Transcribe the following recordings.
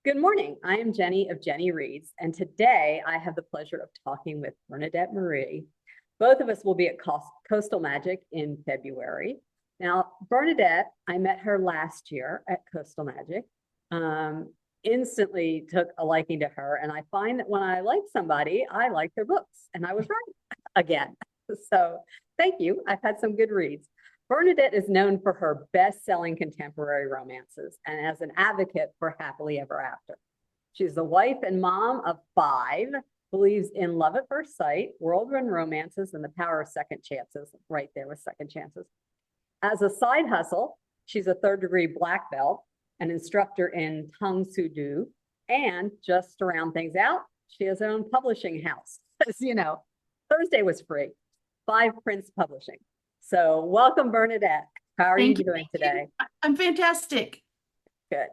Good morning. I am Jenny of Jenny Reads, and today I have the pleasure of talking with Bernadette Marie. Both of us will be at Coastal Magic in February. Now, Bernadette, I met her last year at Coastal Magic. Instantly took a liking to her, and I find that when I like somebody, I like their books, and I was right again. So thank you. I've had some good reads. Bernadette is known for her best-selling contemporary romances and as an advocate for happily ever after. She's the wife and mom of 5, believes in love at first sight, whirlwind romances, and the power of second chances. Right there with second chances. As a side hustle, she's a third-degree black belt, an instructor in Tung Soo Do, and just to round things out, she has her own publishing house. As you know, Thursday was free. 5 Prince Publishing. So welcome, Bernadette. How are you doing today? I'm fantastic. Good,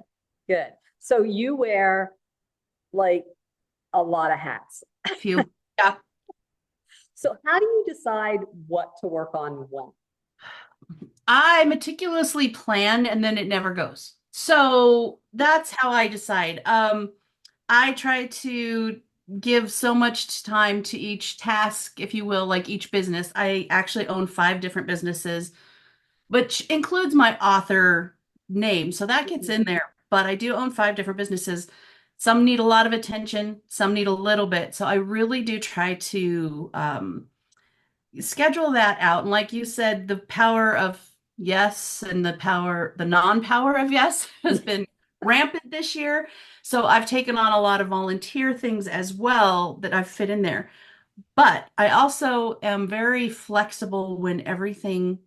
good. So you wear like a lot of hats. A few. Yeah. So how do you decide what to work on when? I meticulously plan and then it never goes. So that's how I decide. I try to give so much time to each task, if you will, like each business. I actually own 5 different businesses, which includes my author name. So that gets in there. But I do own 5 different businesses. Some need a lot of attention, some need a little bit. So I really do try to schedule that out. And like you said, the power of yes and the non-power of yes has been rampant this year. So I've taken on a lot of volunteer things as well that I've fit in there. But I also am very flexible when everything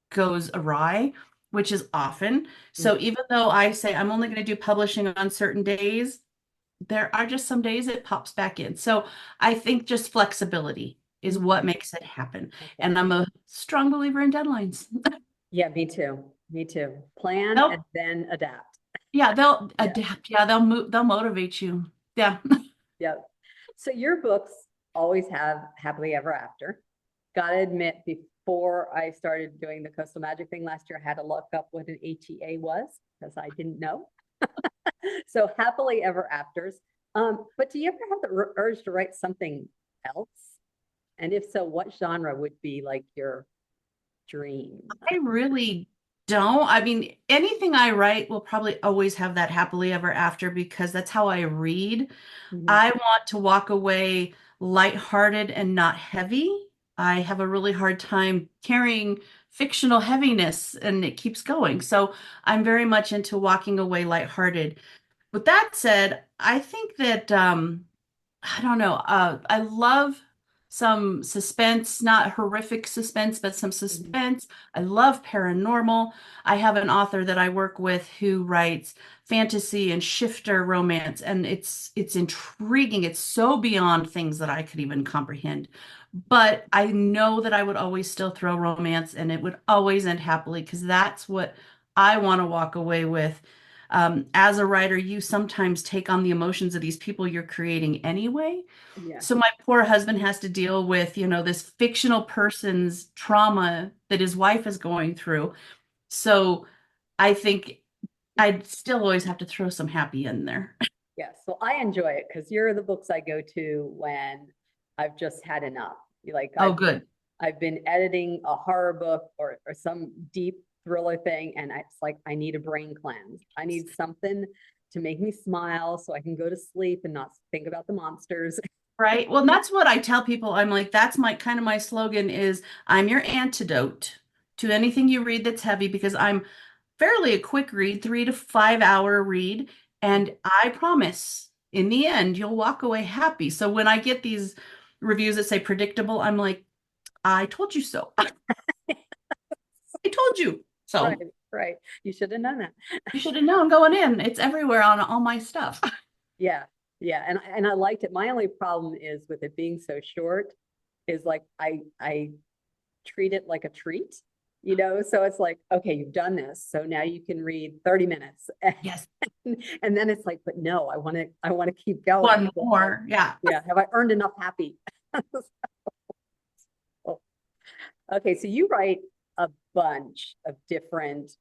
goes awry, which is often. So even though I say I'm only going to do publishing on certain days, there are just some days it pops back in. So I think just flexibility is what makes it happen. And I'm a strong believer in deadlines. Yeah, me too. Me too. Plan They'll, and then adapt. yeah, they'll adapt. Yeah, they'll motivate you. Yeah. Yep. So your books always have happily ever after. Gotta admit, before I started doing the Coastal Magic thing last year, I had to look up what an HEA was because I didn't know. So happily ever afters. But do you ever have the urge to write something else? And if so, what genre would be like your dream? I really don't. I mean, anything I write will probably always have that happily ever after because that's how I read. I want to walk away lighthearted and not heavy. I have a really hard time carrying fictional heaviness and it keeps going. So I'm very much into walking away lighthearted. With that said, I think that I don't know. I love some suspense, not horrific suspense, but some suspense. I love paranormal. I have an author that I work with who writes fantasy and shifter romance, and it's intriguing. It's so beyond things that I could even comprehend. But I know that I would always still throw romance, and it would always end happily because that's what I want to walk away with. As a writer, you sometimes take on the emotions of these people you're creating anyway. Yeah. So my poor husband has to deal with, this fictional person's trauma that his wife is going through. So I think I'd still always have to throw some happy in there. Yeah. So I enjoy it because you're the books I go to when I've just had enough. Like Oh, good. I've been editing a horror book or some deep thriller thing, and it's like I need a brain cleanse. I need something to make me smile so I can go to sleep and not think about the monsters. Right. Well, that's what I tell people. I'm like, that's my kind of my slogan is I'm your antidote to anything you read that's heavy because I'm fairly a quick read, 3 to 5 hour read. And I promise in the end, you'll walk away happy. So when I get these reviews that say predictable, I'm like, I told you so. I told you. Right, So right. You should have known that. you should have known going in. It's everywhere on all my stuff. Yeah, yeah, and I liked it. My only problem is with it being so short, is like I treat it like a treat, So it's like, okay, you've done this, so now you can read 30 minutes, Yes. and then it's like, but no, I want to keep going. One more. Yeah. Yeah, have I earned enough happy? Okay, so you write a bunch of different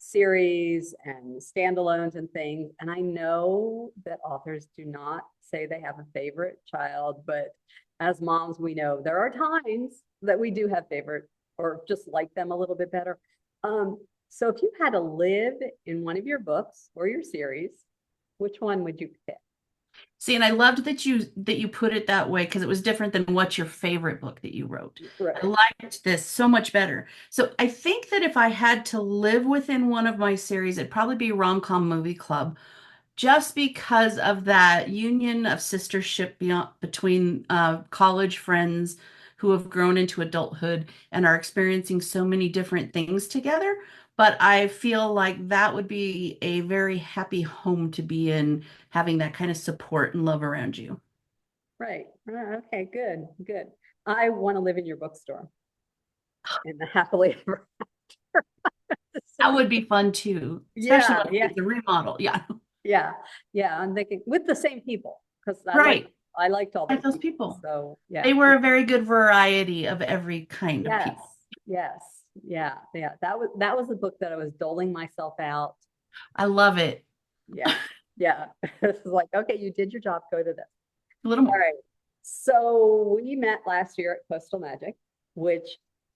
series and standalones and things. And I know that authors do not say they have a favorite child, but as moms, we know there are times that we do have favorite or just like them a little bit better. So if you had to live in one of your books or your series, which one would you pick? See, and I loved that you put it that way because it was different than what's your favorite book that you wrote. I Right. liked this so much better. So I think that if I had to live within one of my series, it'd probably be Rom-Com Movie Club, just because of that union of sistership beyond between college friends who have grown into adulthood and are experiencing so many different things together. But I feel like that would be a very happy home to be in, having that kind of support and love around you. Right. Okay, good, good. I want to live in your bookstore in the happily ever after. That would be fun too, especially Yeah, when yeah, it's a remodel. Yeah, yeah, yeah. I'm thinking with the same people because right. I liked all Like those those people. people. So yeah, They were a very good variety of every kind of yes, people. yes, yeah, yeah. That was the book that I was doling myself out. I love it. Yeah, yeah. It's like, okay, you did your job, go to this. A little All more. right. So we met last year at Coastal Magic, which,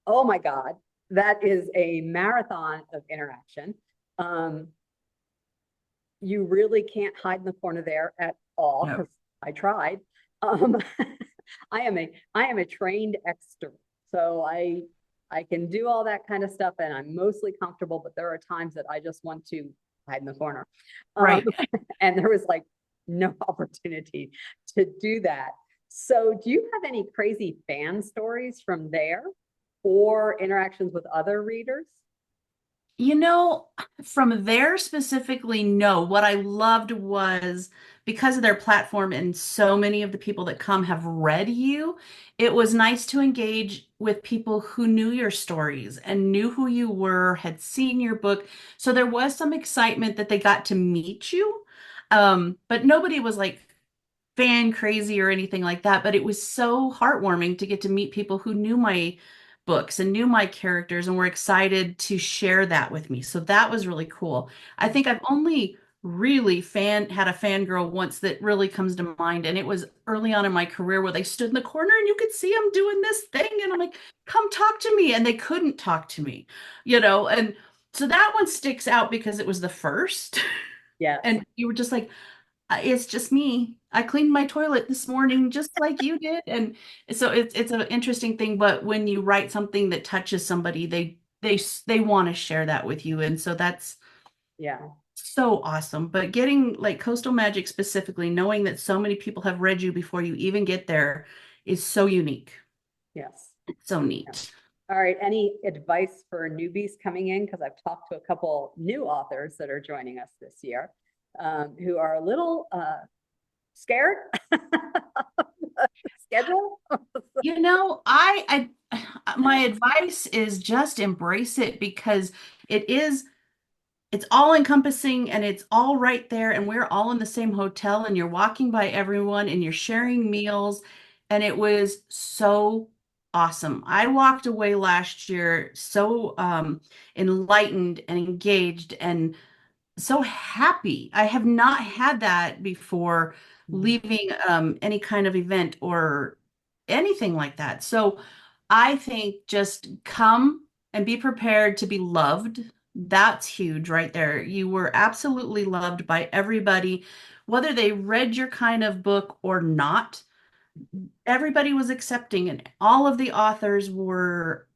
oh my God, that is a marathon of interaction. Um, you really can't hide in the corner there at all No. because I tried. Um, I am a trained extrovert, so I can do all that kind of stuff, and I'm mostly comfortable. But there are times that I just want to hide in the corner, um, Right. and there was like no opportunity to do that. So, do you have any crazy fan stories from there, or interactions with other readers? You know, from there specifically, no. What I loved was because of their platform and so many of the people that come have read you, it was nice to engage with people who knew your stories and knew who you were, had seen your book. So there was some excitement that they got to meet you. But nobody was like fan crazy or anything like that, but it was so heartwarming to get to meet people who knew my books and knew my characters and were excited to share that with me. So that was really cool. I think I've only really had a fangirl once that really comes to mind, and it was early on in my career where they stood in the corner and you could see them doing this thing, and I'm like, come talk to me, and they couldn't talk to me, and so that one sticks out because it was the first. Yes. And you were just like, it's just me. I cleaned my toilet this morning just like you did. And so it's an interesting thing, but when you write something that touches somebody, they want to share that with you. And so that's Yeah. so awesome. But getting like Coastal Magic specifically, knowing that so many people have read you before you even get there is so unique. Yes. It's so Yeah. neat. All right. Any advice for newbies coming in? Because I've talked to a couple new authors that are joining us this year, who are a little scared schedule. My advice is just embrace it because it is it's all encompassing and it's all right there, and we're all in the same hotel, and you're walking by everyone and you're sharing meals, and it was so awesome. I walked away last year so enlightened and engaged and so happy. I have not had that before leaving any kind of event or anything like that. So I think just come and be prepared to be loved. That's huge right there. You were absolutely loved by everybody, whether they read your kind of book or not. Everybody was accepting, and all of the authors were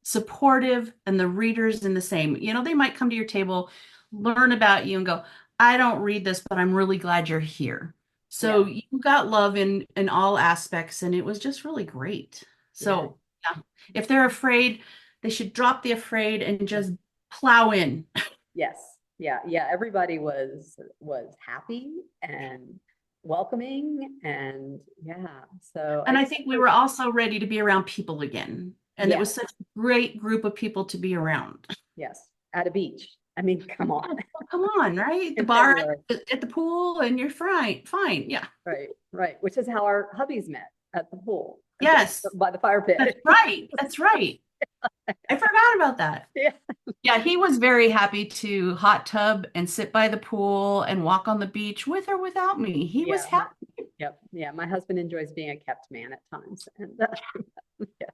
supportive, and the readers in the same. They might come to your table, learn about you, and go, I don't read this, but I'm really glad you're here. So Yeah. you got love in all aspects, and it was just really great. Yeah. So yeah, if they're afraid, they should drop the afraid and just plow in. Yes. Yeah. Yeah. Everybody was happy and welcoming and yeah. So I And I think think we were also ready to be around people again. And it yeah. was such a great group of people to be around. Yes. At a beach. I mean, come on. Oh, come on, right? The In bar February. at the pool, and you're fine. Fine. Yeah. Right. Right. Which is how our hubbies met at the pool Yes. by the fire That's pit. right. That's right. I forgot about that. Yeah. Yeah, he was very happy to hot tub and sit by the pool and walk on the beach with or without me. He was Yeah. happy. Yep. Yeah. My husband enjoys being a kept man at times. And yeah,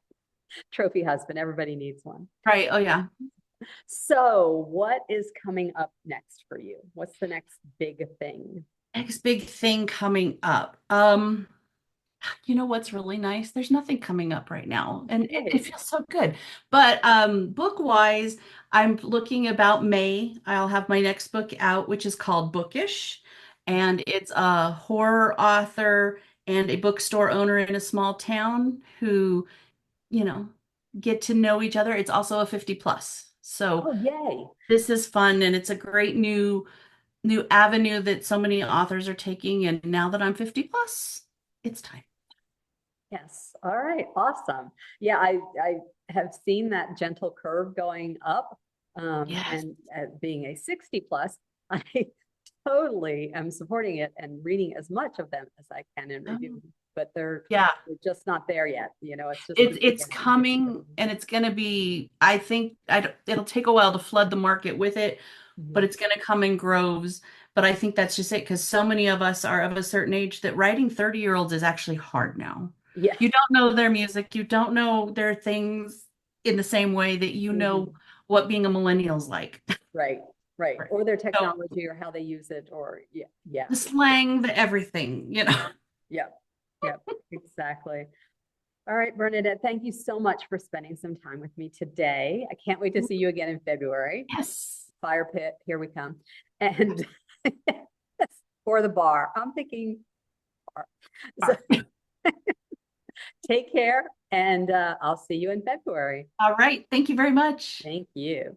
trophy husband. Everybody needs one. Right. Oh, yeah. So, what is coming up next for you? What's the next big thing? Next big thing coming up. You know what's really nice? There's nothing coming up right now, and it Yay. feels so good. But book wise, I'm looking about May. I'll have my next book out, which is called Bookish, and it's a horror author and a bookstore owner in a small town who, you know, get to know each other. It's also a 50 plus. So Oh, yay. this is fun, and it's a great new avenue that so many authors are taking. And now that I'm 50 plus, it's time. Yes. All right. Awesome. Yeah, I have seen that gentle curve going up. Yes. And being a 60 plus, I totally am supporting it and reading as much of them as I can and reviewing. But Yeah, they're just not there yet. It's just the it's beginning. It's the coming beginning. and it's going to be, I think it'll take a while to flood the market with it, but Mhm. it's going to come in groves. But I think that's just it because so many of us are of a certain age that writing 30-year-olds is actually hard now. Yeah. You don't know their music, you don't know their things in the same way that you know Mhm. what being a millennial's like. Right. Right. Right. Or their So technology or how they use it or yeah. Yeah. the slang, the everything, you know. Yep. Yep. Exactly. All right, Bernadette, thank you so much for spending some time with me today. I can't wait to see you again in February. Yes. Fire pit, here we come. And for the bar, I'm thinking bar. All So right. take care and I'll see you in February. All right. Thank you very much. Thank you.